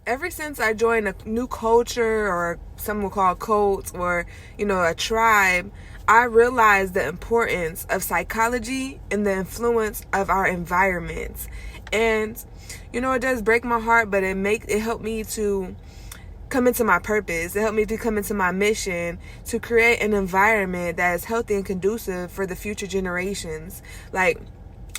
ever since I joined a new culture, or some will call cults, or, a tribe, I realized the importance of psychology and the influence of our environments. And, it does break my heart, but it helped me to come into my purpose. It helped me to come into my mission to create an environment that is healthy and conducive for the future generations. Like,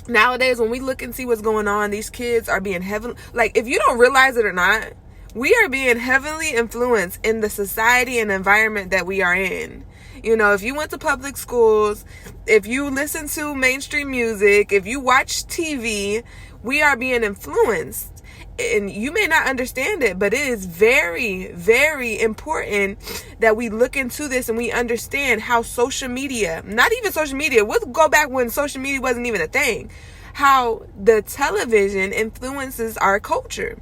nowadays, when we look and see what's going on, these kids are being heavily, like, if you don't realize it or not, we are being heavily influenced in the society and environment that we are in. If you went to public schools, if you listen to mainstream music, if you watch TV, we are being influenced. And you may not understand it, but it is very, very important that we look into this and we understand how social media, not even social media, we'll go back when social media wasn't even a thing, how the television influences our culture.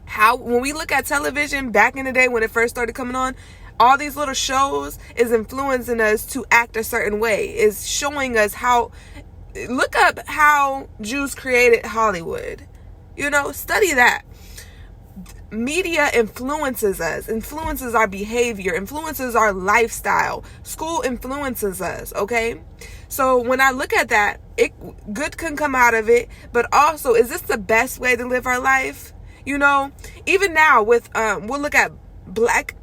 How, when we look at television back in the day when it first started coming on, all these little shows is influencing us to act a certain way, is showing us how, look up how Jews created Hollywood. Study that. Media influences us, influences our behavior, influences our lifestyle. School influences us, okay? So when I look at that, good can come out of it, but also, is this the best way to live our life? Even now with, we'll look at black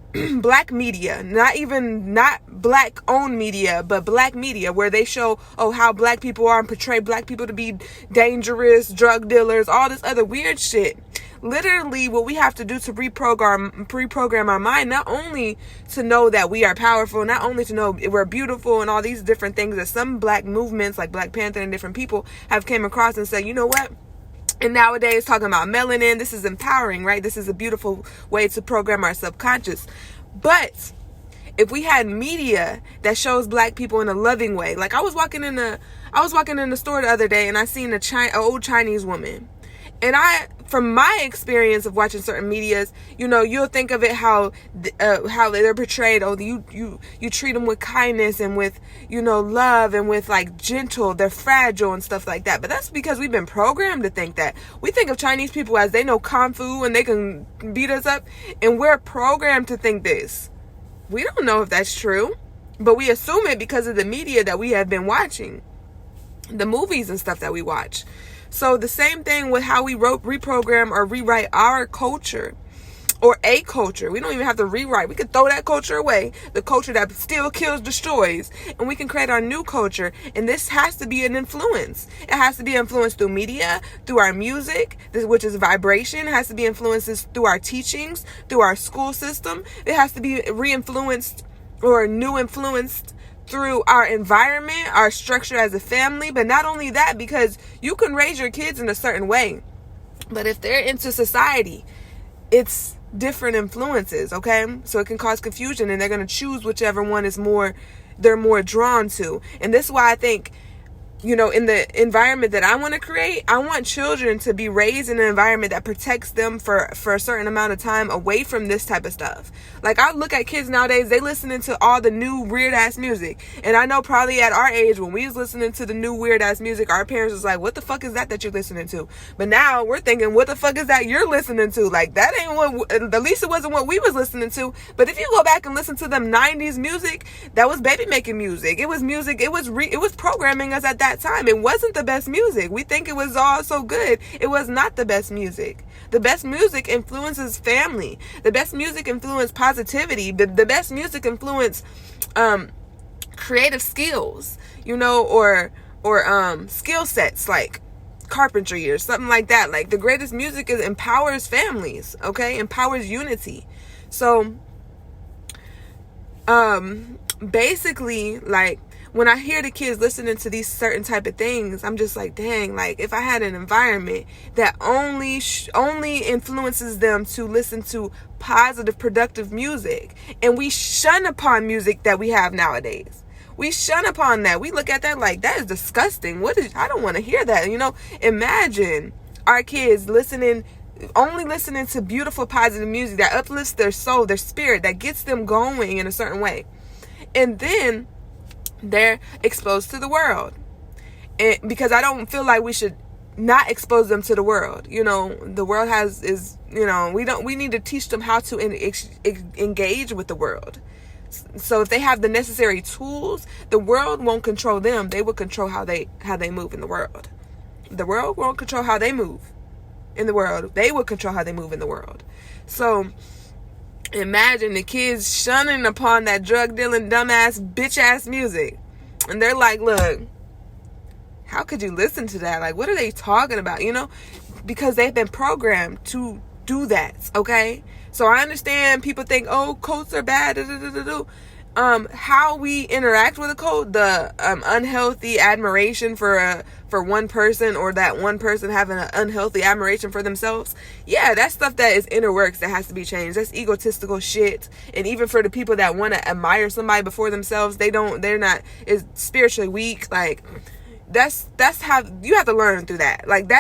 media, not black owned media, but black media, where they show how black people are and portray black people to be dangerous drug dealers, all this other weird shit. Literally, what we have to do to reprogram our mind, not only to know that we are powerful, not only to know we're beautiful and all these different things that some black movements like Black Panther and different people have came across and said, you know what? And nowadays, talking about melanin, this is empowering, right? This is a beautiful way to program our subconscious. But if we had media that shows black people in a loving way, like I was walking in the store the other day and I seen an old Chinese woman, and from my experience of watching certain medias, you'll think of it how they're portrayed. You treat them with kindness and with, love and with like gentle. They're fragile and stuff like that. But that's because we've been programmed to think that. We think of Chinese people as they know kung fu and they can beat us up, and we're programmed to think this. We don't know if that's true, but we assume it because of the media that we have been watching, the movies and stuff that we watch. So the same thing with how we reprogram or rewrite our culture, or a culture. We don't even have to rewrite. We could throw that culture away, the culture that still kills, destroys, and we can create our new culture. And this has to be an influence. It has to be influenced through media, through our music, which is vibration. It has to be influences through our teachings, through our school system. It has to be re-influenced or new influenced through our environment, our structure as a family. But not only that, because you can raise your kids in a certain way, but if they're into society, it's different influences, okay? So it can cause confusion, and they're going to choose whichever one they're more drawn to. And this is why I think, in the environment that I want to create, I want children to be raised in an environment that protects them for a certain amount of time away from this type of stuff. Like, I look at kids nowadays, they listening to all the new weird ass music. And I know probably at our age, when we was listening to the new weird ass music, our parents was like, what the fuck is that you're listening to? But now we're thinking, what the fuck is that you're listening to? Like, that ain't at least it wasn't what we was listening to. But if you go back and listen to them 90s music, that was baby making music. It was music. It was programming us at that time. It wasn't the best music. We think it was all so good. It was not the best music. The best music influences family. The best music influences positivity. The best music influences creative skills, or skill sets like carpentry or something like that. Like, the greatest music empowers families, okay? Empowers unity. So basically, like, when I hear the kids listening to these certain type of things, I'm just like, dang, like, if I had an environment that only influences them to listen to positive, productive music, and we shun upon music that we have nowadays. We shun upon that. We look at that like, that is disgusting. I don't want to hear that. Imagine our kids only listening to beautiful, positive music that uplifts their soul, their spirit, that gets them going in a certain way. And then they're exposed to the world. And because I don't feel like we should not expose them to the world. The world we need to teach them how to engage with the world. So if they have the necessary tools, the world won't control them. They will control how they move in the world. The world won't control how they move in the world. They will control how they move in the world. So imagine the kids shunning upon that drug dealing, dumbass, bitch ass music. And they're like, look, how could you listen to that? Like, what are they talking about? Because they've been programmed to do that. Okay. So I understand people think, oh, cults are bad. How we interact with a cult, the unhealthy admiration for one person, or that one person having an unhealthy admiration for themselves. Yeah, that's stuff that is inner works that has to be changed. That's egotistical shit. And even for the people that want to admire somebody before themselves, they're not is spiritually weak. Like that's how you have to learn through that. Like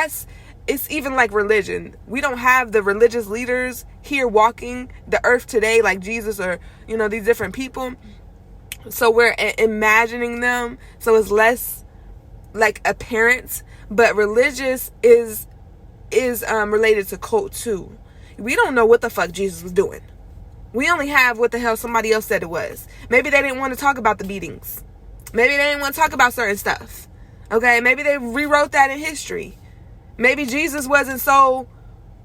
it's even like religion. We don't have the religious leaders here walking the earth today like Jesus or, these different people. So we're imagining them. So it's less like apparent. But religious is related to cult too. We don't know what the fuck Jesus was doing. We only have what the hell somebody else said it was. Maybe they didn't want to talk about the beatings. Maybe they didn't want to talk about certain stuff. Okay, maybe they rewrote that in history. Maybe Jesus wasn't so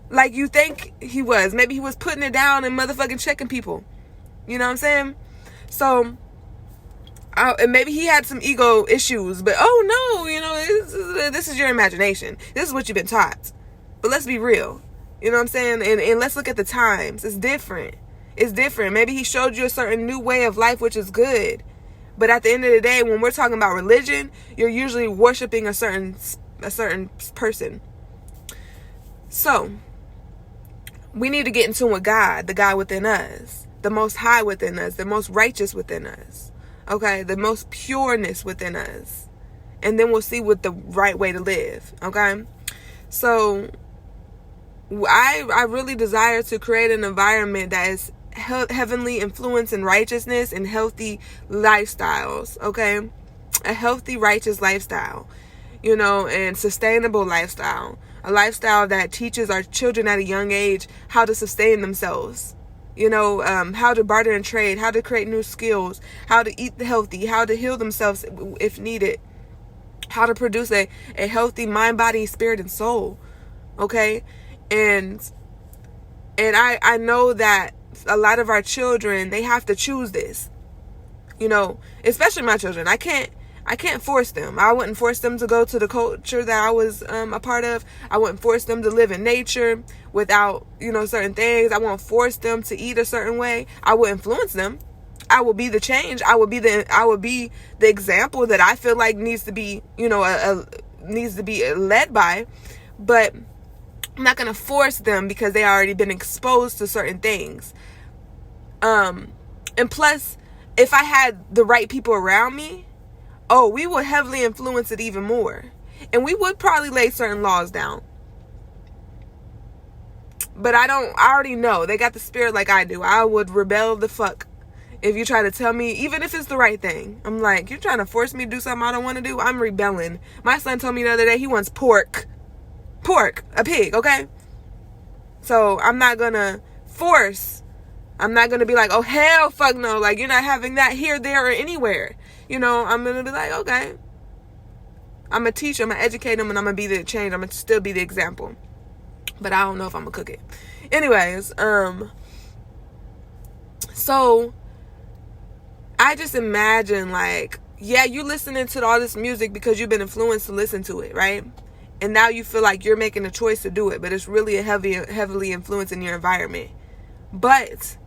like you think he was. Maybe he was putting it down and motherfucking checking people. You know what I'm saying? So, and maybe he had some ego issues. But, oh no, this is your imagination. This is what you've been taught. But let's be real. You know what I'm saying? And let's look at the times. It's different. It's different. Maybe he showed you a certain new way of life, which is good. But at the end of the day, when we're talking about religion, you're usually worshiping a certain person. So we need to get in tune with God, the God within us, the most high within us, the most righteous within us, okay, the most pureness within us, and then we'll see what the right way to live. Okay, so I really desire to create an environment that is heavenly influence and righteousness and healthy lifestyles. Okay, a healthy, righteous lifestyle, and sustainable lifestyle. A lifestyle that teaches our children at a young age how to sustain themselves. How to barter and trade, how to create new skills, how to eat healthy, how to heal themselves if needed, how to produce a healthy mind, body, spirit, and soul. Okay? And I know that a lot of our children, they have to choose this. Especially my children. I can't force them. I wouldn't force them to go to the culture that I was a part of. I wouldn't force them to live in nature without, certain things. I won't force them to eat a certain way. I will influence them. I will be the change. I will be the example that I feel like needs to be, needs to be led by. But I'm not going to force them because they already been exposed to certain things. And plus, if I had the right people around me, we would heavily influence it even more. And we would probably lay certain laws down. But I already know. They got the spirit like I do. I would rebel the fuck if you try to tell me, even if it's the right thing. I'm like, you're trying to force me to do something I don't want to do? I'm rebelling. My son told me the other day he wants pork. Pork. A pig, okay? So I'm not going to force. I'm not going to be like, oh, hell fuck no. Like, you're not having that here, there, or anywhere. I'm going to be like, okay. I'm going to teach them, I'm going to educate them, and I'm going to be the change. I'm going to still be the example. But I don't know if I'm going to cook it. Anyways, so I just imagine, like, yeah, you listening to all this music because you've been influenced to listen to it, right? And now you feel like you're making a choice to do it, but it's really heavily influencing your environment. But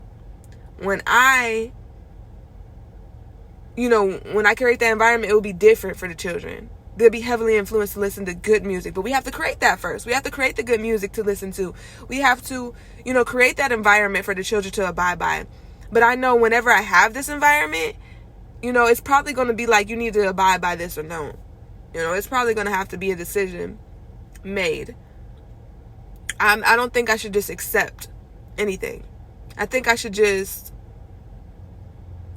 when I create that environment, it will be different for the children. They'll be heavily influenced to listen to good music. But we have to create that first. We have to create the good music to listen to. We have to, create that environment for the children to abide by. But I know whenever I have this environment, it's probably going to be like, you need to abide by this or don't. It's probably going to have to be a decision made. I don't think I should just accept anything. I think I should just,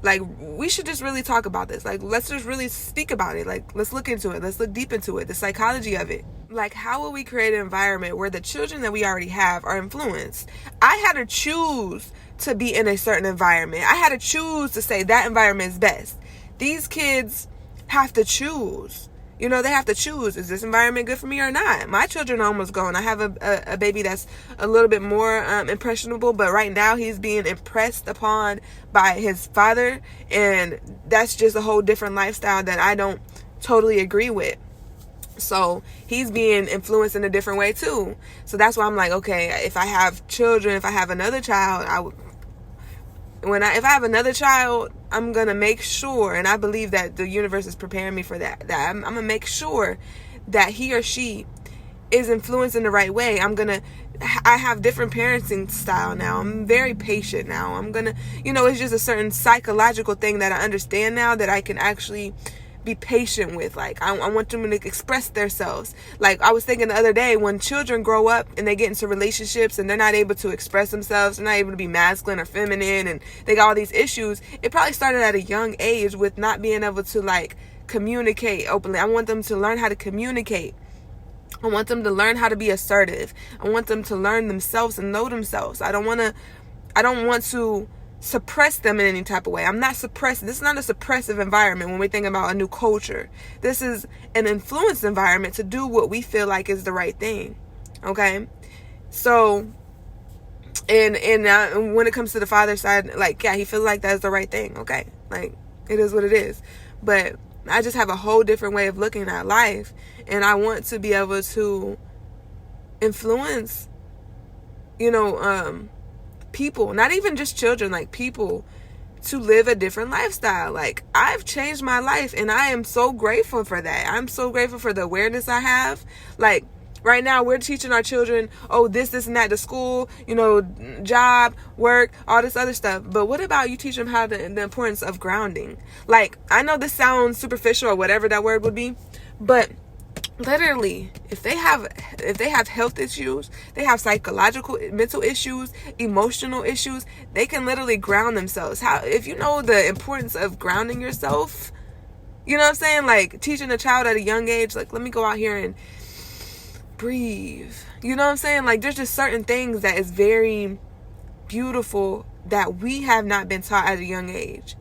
we should just really talk about this. Let's just really speak about it. Let's look into it. Let's look deep into it. The psychology of it. Like, how will we create an environment where the children that we already have are influenced? I had to choose to be in a certain environment. I had to choose to say that environment is best. These kids have to choose. You know, they have to choose. Is this environment good for me or not? My children are almost grown. I have a baby that's a little bit more impressionable, but right now he's being impressed upon by his father, and that's just a whole different lifestyle that I don't totally agree with. So he's being influenced in a different way too. So that's why I'm like, okay, if I have children, if I have another child, if I have another child, I'm going to make sure, and I believe that the universe is preparing me for that I'm going to make sure that he or she is influenced in the right way. I have different parenting style now. I'm very patient now. It's just a certain psychological thing that I understand now that I can actually be patient with. Like, I want them to express themselves. Like, I was thinking the other day, when children grow up and they get into relationships and they're not able to express themselves, they're not able to be masculine or feminine, and they got all these issues, it probably started at a young age with not being able to, like, communicate openly. I want them to learn how to communicate. I want them to learn how to be assertive. I want them to learn themselves and know themselves. I don't want to suppress them in any type of way. I'm not suppressing. This is not a suppressive environment when we think about a new culture. This is an influenced environment to do what we feel like is the right thing. Okay? So, and when it comes to the father side, like, yeah, he feels like that's the right thing. Okay? Like, it is what it is. But I just have a whole different way of looking at life, and I want to be able to influence, people, not even just children, like people, to live a different lifestyle. Like, I've changed my life, and I am so grateful for that. I'm so grateful for the awareness I have. Like, right now we're teaching our children, this and that to school, job, work, all this other stuff. But what about you teach them how the importance of grounding? Like, I know this sounds superficial or whatever that word would be, but literally, if they have health issues, they have psychological, mental issues, emotional issues, they can literally ground themselves. If you know the importance of grounding yourself, you know what I'm saying? Like, teaching a child at a young age, like, let me go out here and breathe. You know what I'm saying? Like, there's just certain things that is very beautiful that we have not been taught at a young age.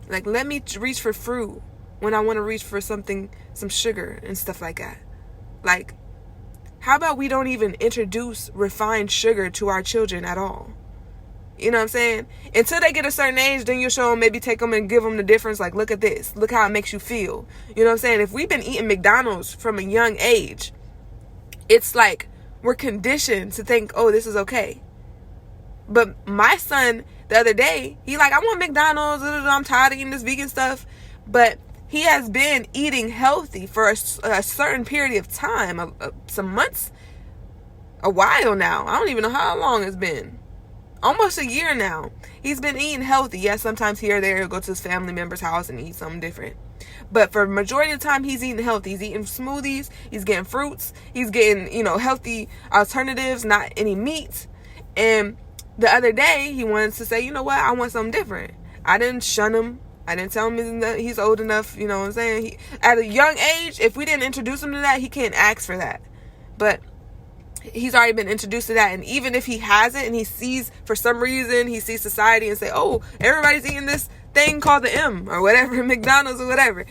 Like, let me reach for fruit when I want to reach for some sugar and stuff like that. Like, how about we don't even introduce refined sugar to our children at all? You know what I'm saying? Until they get a certain age, then you'll show them, maybe take them and give them the difference. Like, look at this. Look how it makes you feel. You know what I'm saying? If we've been eating McDonald's from a young age, it's like we're conditioned to think, this is okay. But my son, the other day, he like, I want McDonald's. I'm tired of eating this vegan stuff. But he has been eating healthy for a certain period of time, some months, a while now. I don't even know how long it's been. Almost a year now. He's been eating healthy. Yes, sometimes here or there he'll go to his family member's house and eat something different. But for the majority of the time, he's eating healthy. He's eating smoothies. He's getting fruits. He's getting, healthy alternatives, not any meat. And the other day, he wanted to say, you know what? I want something different. I didn't shun him. I didn't tell him he's old enough, you know what I'm saying? At a young age, if we didn't introduce him to that, he can't ask for that. But he's already been introduced to that. And even if he hasn't, and he sees, for some reason, he sees society and say, everybody's eating this thing called the M or whatever, McDonald's or whatever.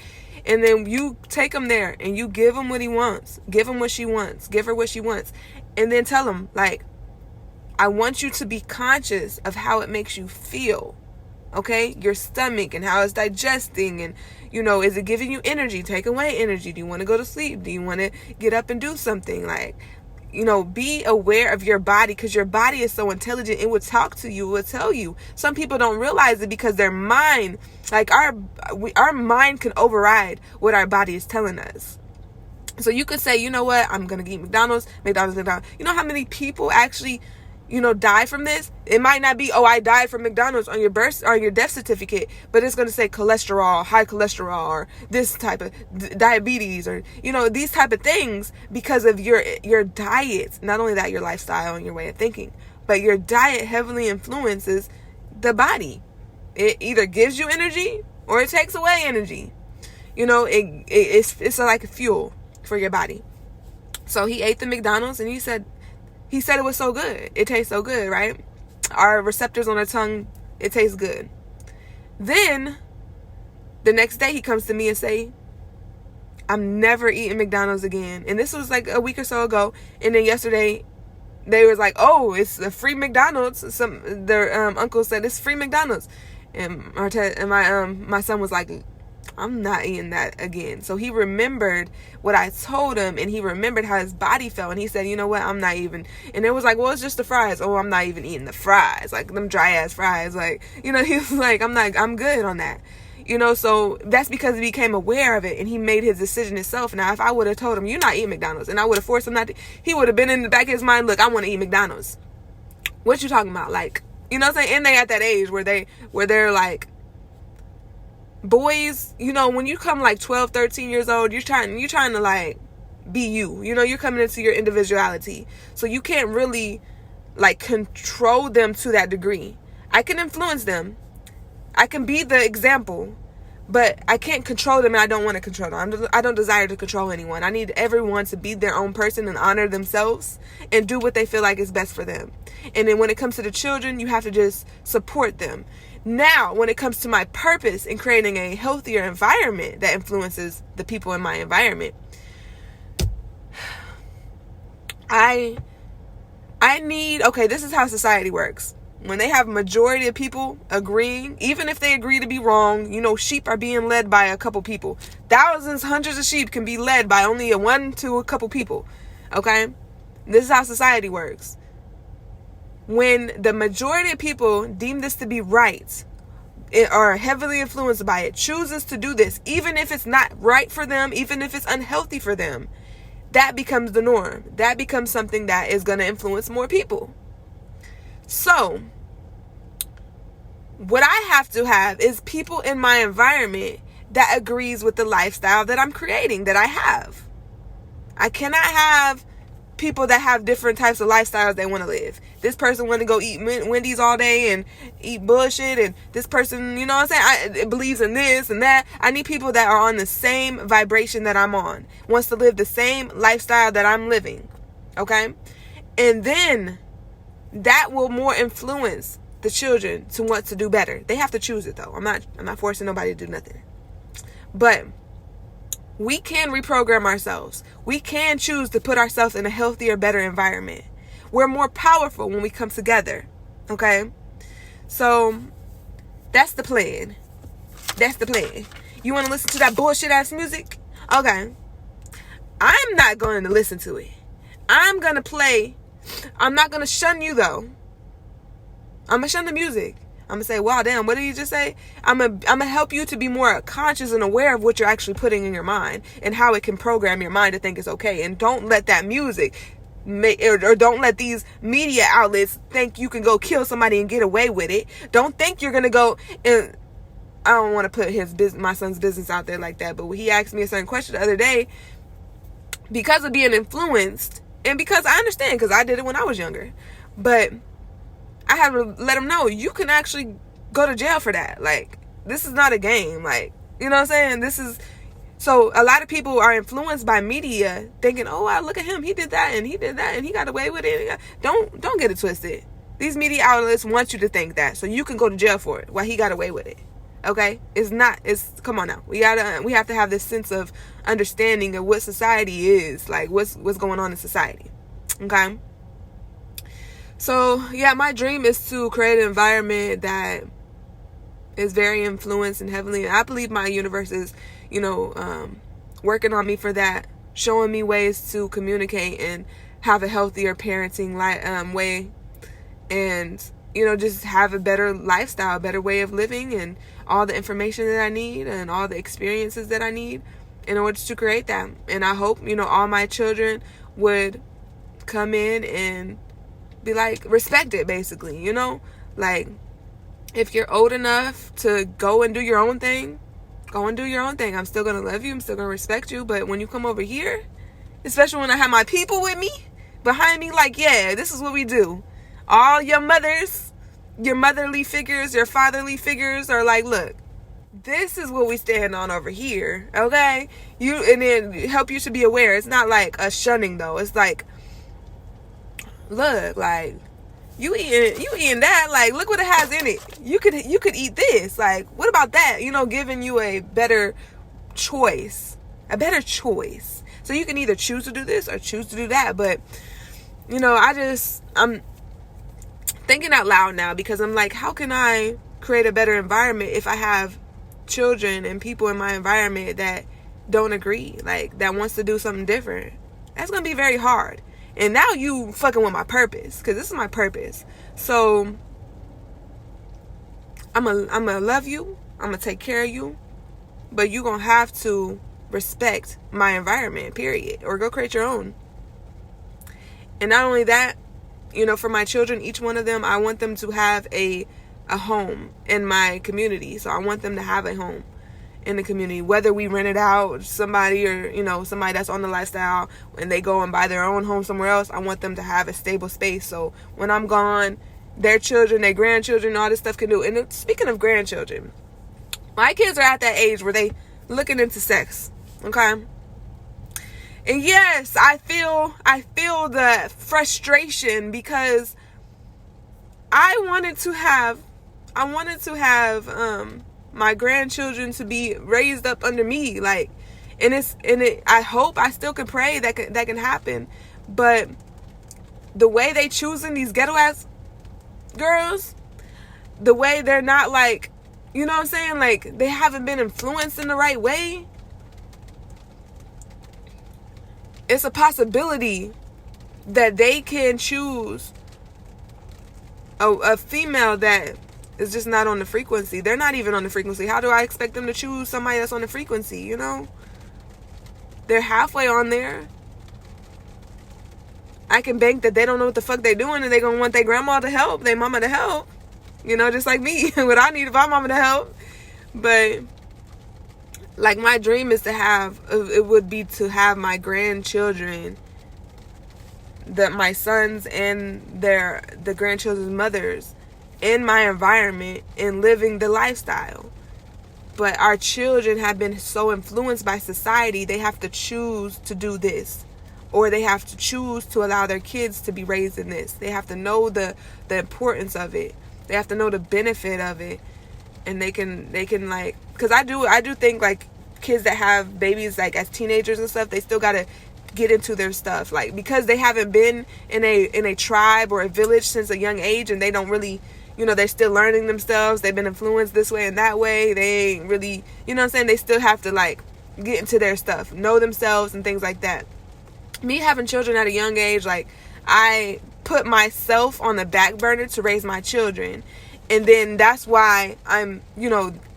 And then you take him there and you give him what he wants. Give him what she wants. Give her what she wants. And then tell him, like, I want you to be conscious of how it makes you feel. Okay? Your stomach and how it's digesting, and, is it giving you energy? Take away energy. Do you want to go to sleep? Do you want to get up and do something? Like, be aware of your body, because your body is so intelligent. It will talk to you. It will tell you. Some people don't realize it because their mind, like our mind can override what our body is telling us. So you could say, you know what? I'm going to eat McDonald's. You know how many people actually die from this? It might not be, I died from McDonald's on your birth or your death certificate, but it's going to say cholesterol, high cholesterol, or this type of diabetes, or, these type of things, because of your diet. Not only that, your lifestyle and your way of thinking, but your diet heavily influences the body. It either gives you energy or it takes away energy. It's like a fuel. for your body. So he ate the McDonald's and he said it was so good. It tastes so good, right? Our receptors on our tongue, it tastes good. Then the next day he comes to me and say, I'm never eating McDonald's again. And this was like a week or so ago. And then yesterday they was like, oh, it's a free McDonald's. Their uncle said it's free McDonald's. And my son was like, I'm not eating that again. So he remembered what I told him, and he remembered how his body felt, and he said, you know what, I'm not even. And it was like, well, it's just the fries. Oh, I'm not even eating the fries, like them dry ass fries. Like, he was like, I'm good on that. So that's because he became aware of it, and he made his decision himself. Now, if I would have told him, you're not eating McDonald's, and I would have forced him not to, he would have been in the back of his mind, look, I want to eat McDonald's. What you talking about? Like, what I'm saying? And they at that age where they're like, boys, when you come like 12, 13 years old, you're trying to like be you. You're coming into your individuality. So you can't really like control them to that degree. I can influence them. I can be the example, but I can't control them, and I don't want to control them. I don't desire to control anyone. I need everyone to be their own person and honor themselves and do what they feel like is best for them. And then when it comes to the children, you have to just support them. Now, when it comes to my purpose in creating a healthier environment that influences the people in my environment, I need, this is how society works. When they have a majority of people agreeing, even if they agree to be wrong, sheep are being led by a couple people. Thousands, hundreds of sheep can be led by only one to a couple people. Okay? This is how society works. When the majority of people deem this to be right, are heavily influenced by it, chooses to do this, even if it's not right for them, even if it's unhealthy for them, that becomes the norm. That becomes something that is going to influence more people. So, what I have to have is people in my environment that agrees with the lifestyle that I'm creating, that I have. I cannot have people that have different types of lifestyles they want to live. This person want to go eat Wendy's all day and eat bullshit, and this person, believes in this and that. I need people that are on the same vibration that I'm on, wants to live the same lifestyle that I'm living. Okay? And then that will more influence the children to want to do better. They have to choose it though. I'm not forcing nobody to do nothing. But we can reprogram ourselves. We can choose to put ourselves in a healthier, better environment. We're more powerful when we come together. Okay? So that's the plan. That's the plan. You want to listen to that bullshit ass music? Okay. I'm not going to listen to it. I'm going to play. I'm not going to shun you though. I'm going to shun the music. I'm going to say, wow, damn, what did you just say? I'm going to help you to be more conscious and aware of what you're actually putting in your mind and how it can program your mind to think it's okay. And don't let that music or don't let these media outlets think you can go kill somebody and get away with it. Don't think you're going to go and I don't want to put my son's business out there like that, but he asked me a certain question the other day because of being influenced. And because I understand, because I did it when I was younger. But I have to let them know, you can actually go to jail for that. Like, this is not a game. Like, you know what I'm saying? So a lot of people are influenced by media thinking, oh, wow, look at him. He did that and he did that and he got away with it. Don't get it twisted. These media outlets want you to think that. So you can go to jail for it while he got away with it. Okay? Come on now. We have to have this sense of understanding of what society is, like what's going on in society. Okay? So, yeah, my dream is to create an environment that is very influenced and heavily, and I believe my universe is, working on me for that, showing me ways to communicate and have a healthier parenting way, and just have a better lifestyle, a better way of living, and all the information that I need and all the experiences that I need in order to create that. And I hope, all my children would come in and be like, respect it, basically, like, if you're old enough to go and do your own thing, go and do your own thing. I'm still going to love you. I'm still going to respect you. But when you come over here, especially when I have my people with me, behind me, like, yeah, this is what we do. All your mothers, your motherly figures, your fatherly figures are like, look, this is what we stand on over here, okay? And then help you to be aware. It's not like a shunning though. It's like, look, like you eating that, like look what it has in it. You could eat this. Like, what about that? Giving you a better choice. So you can either choose to do this or choose to do that. But I'm thinking out loud now, because I'm like, how can I create a better environment if I have children and people in my environment that don't agree, like that wants to do something different? That's gonna be very hard. And now you fucking with my purpose, because this is my purpose. So I'm gonna love you, I'm gonna take care of you, but you gonna have to respect my environment, period, or go create your own. And not only that, for my children, each one of them, I want them to have a home in my community. So I want them to have a home in the community, whether we rent it out somebody, or somebody that's on the lifestyle and they go and buy their own home somewhere else. I want them to have a stable space, so when I'm gone, their children, their grandchildren, all this stuff can do. And speaking of grandchildren, my kids are at that age where they looking into sex, okay? And yes, I feel the frustration, because I wanted to have my grandchildren to be raised up under me, like, I still can pray that can happen. But the way they choosing these ghetto ass girls, the way they're not, like, you know what I'm saying, like they haven't been influenced in the right way. It's a possibility that they can choose a female that is just not on the frequency. They're not even on the frequency. How do I expect them to choose somebody that's on the frequency, They're halfway on there. I can bank that they don't know what the fuck they're doing, and they're going to want their grandma to help, their mama to help. Just like me. What I need if my mama to help. But like, my dream is to have my grandchildren, my sons and the grandchildren's mothers in my environment and living the lifestyle. But our children have been so influenced by society, they have to choose to do this, or they have to choose to allow their kids to be raised in this. They have to know the importance of it. They have to know the benefit of it. And they can like, because I do think, like, kids that have babies, like, as teenagers and stuff, they still gotta get into their stuff, like, because they haven't been in a tribe or a village since a young age, and they don't really, they're still learning themselves. They've been influenced this way and that way. They ain't really, they still have to, like, get into their stuff, know themselves and things like that. Me having children at a young age, like, I put myself on the back burner to raise my children. And then that's why I'm,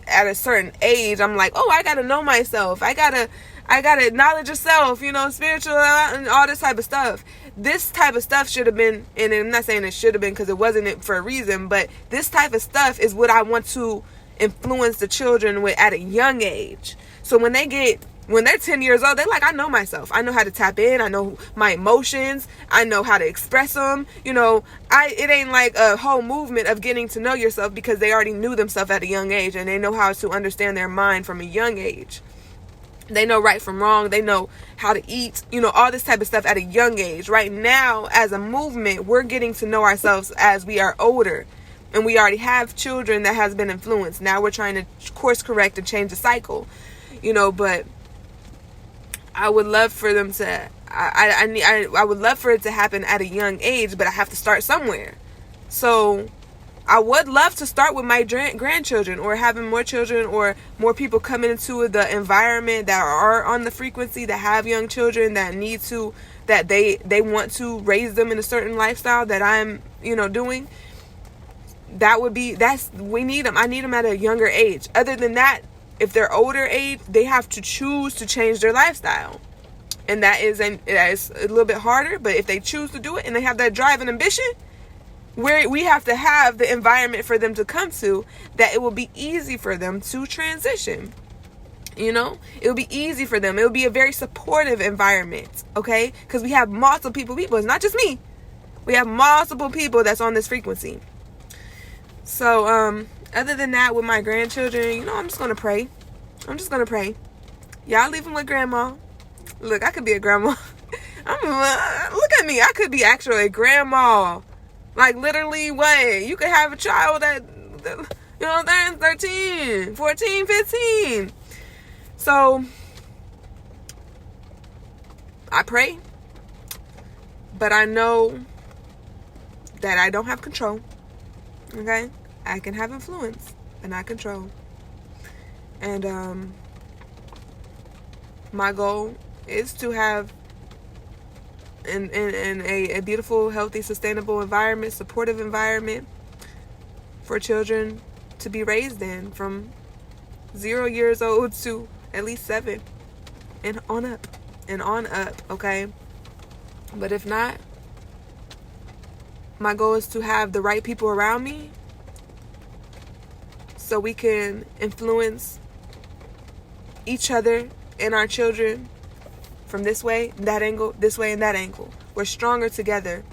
at a certain age, I'm like, oh, I gotta know myself. I gotta acknowledge yourself, spiritual and all this type of stuff. This type of stuff should have been, and I'm not saying it should have been because it wasn't it for a reason, but this type of stuff is what I want to influence the children with at a young age. So when they're 10 years old, they're like, I know myself. I know how to tap in. I know my emotions. I know how to express them. It ain't like a whole movement of getting to know yourself, because they already knew themselves at a young age, and they know how to understand their mind from a young age. They know right from wrong. They know how to eat, all this type of stuff at a young age. Right now, as a movement, we're getting to know ourselves as we are older. And we already have children that has been influenced. Now we're trying to course correct and change the cycle. But I would love for them to, I would love for it to happen at a young age, but I have to start somewhere. So I would love to start with my grandchildren, or having more children, or more people coming into the environment that are on the frequency, that have young children that need to, that they want to raise them in a certain lifestyle that I'm, doing. We need them. I need them at a younger age. Other than that, if they're older age, they have to choose to change their lifestyle. And that is a little bit harder, but if they choose to do it and they have that drive and ambition, we have to have the environment for them to come to, that it will be easy for them to transition. It will be easy for them. It will be a very supportive environment, okay? Because we have multiple people. It's not just me. We have multiple people that's on this frequency. So, Other than that, with my grandchildren, you know, I'm just going to pray. I'm just going to pray. Y'all leave them with grandma. Look, I could be a grandma. Look at me. I could be actually a grandma. Like, literally, what? You could have a child that, you know, they're 13, 14, 15. So, I pray. But I know that I don't have control. Okay? I can have influence, but not control. And my goal is to have in a beautiful, healthy, sustainable environment, supportive environment for children to be raised in from 0 years old to at least 7 and on up, okay? But if not, my goal is to have the right people around me so we can influence each other and our children from this way, that angle, this way, and that angle. We're stronger together.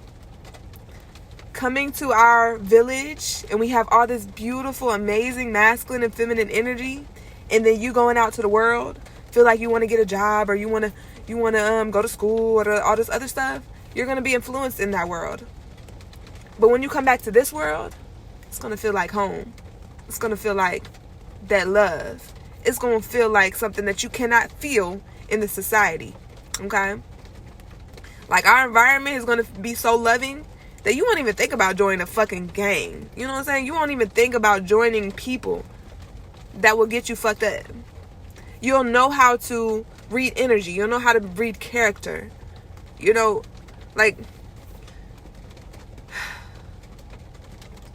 Coming to our village and we have all this beautiful, amazing masculine and feminine energy, and then you going out to the world, feel like you want to get a job or you want to go to school or all this other stuff, you're going to be influenced in that world. But when you come back to this world, it's going to feel like home. It's going to feel like that love. It's going to feel like something that you cannot feel in the society. Okay? Like, our environment is going to be so loving that you won't even think about joining a fucking gang. You know what I'm saying? You won't even think about joining people that will get you fucked up. You'll know how to read energy. You'll know how to read character. You know, like,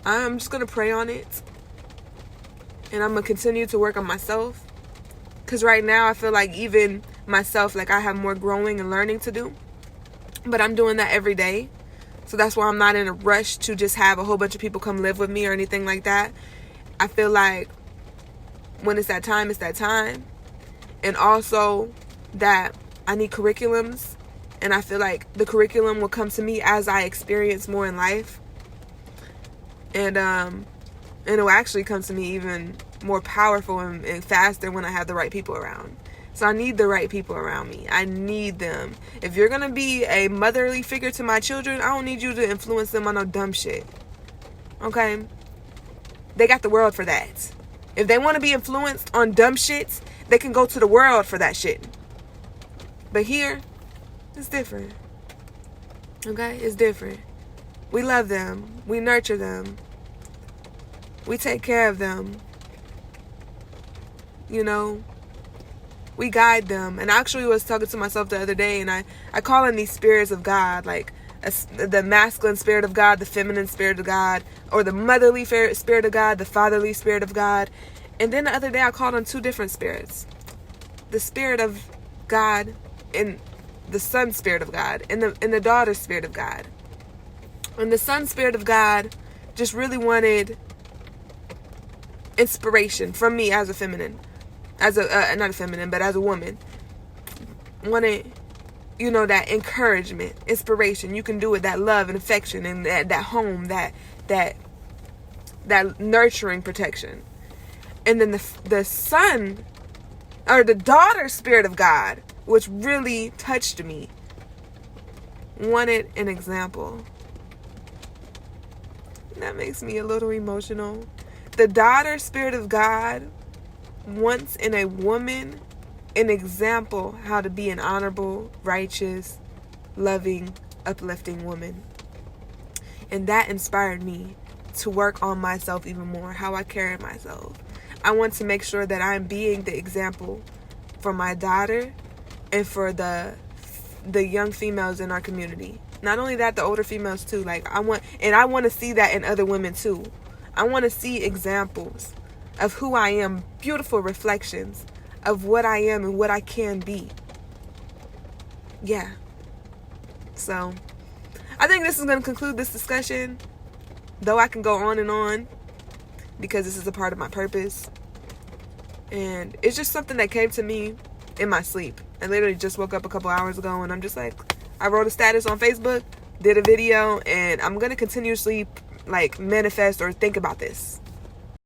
I'm just going to pray on it. And I'm going to continue to work on myself. Because right now I feel like even myself, like, I have more growing and learning to do. But I'm doing that every day. So that's why I'm not in a rush to just have a whole bunch of people come live with me or anything like that. I feel like when it's that time, it's that time. And also that I need curriculums. And I feel like the curriculum will come to me as I experience more in life. And it will actually come to me even more powerful and faster when I have the right people around. So I need the right people around me. I need them. If you're going to be a motherly figure to my children, I don't need you to influence them on no dumb shit. Okay? They got the world for that. If they want to be influenced on dumb shit, they can go to the world for that shit. But here, it's different. Okay? It's different. We love them. We nurture them. We take care of them. You know? We guide them. And I actually was talking to myself the other day, and I call in these spirits of God, like the masculine spirit of God, the feminine spirit of God, or the motherly spirit of God, the fatherly spirit of God. And then the other day I called on 2 different spirits. The spirit of God and the son spirit of God and the daughter spirit of God. And the son spirit of God just really wanted inspiration from me as a feminine. As a not a feminine, but as a woman, wanted, you know, that encouragement, inspiration. You can do it. That love and affection, and that home, that nurturing protection. And then the son or the daughter spirit of God, which really touched me, wanted an example. That makes me a little emotional. The daughter spirit of God wants in a woman an example how to be an honorable, righteous, loving, uplifting woman. And that inspired me to work on myself even more, how I carry myself. I want to make sure that I'm being the example for my daughter and for the young females in our community. Not only that, the older females too. Like, I want to see that in other women too. I want to see examples of who I am, beautiful reflections of what I am and what I can be. Yeah. So, I think this is going to conclude this discussion, though I can go on and on, because this is a part of my purpose. And it's just something that came to me in my sleep. I literally just woke up a couple hours ago, and I'm just like, I wrote a status on Facebook, did a video, and I'm going to continuously, like, manifest or think about this.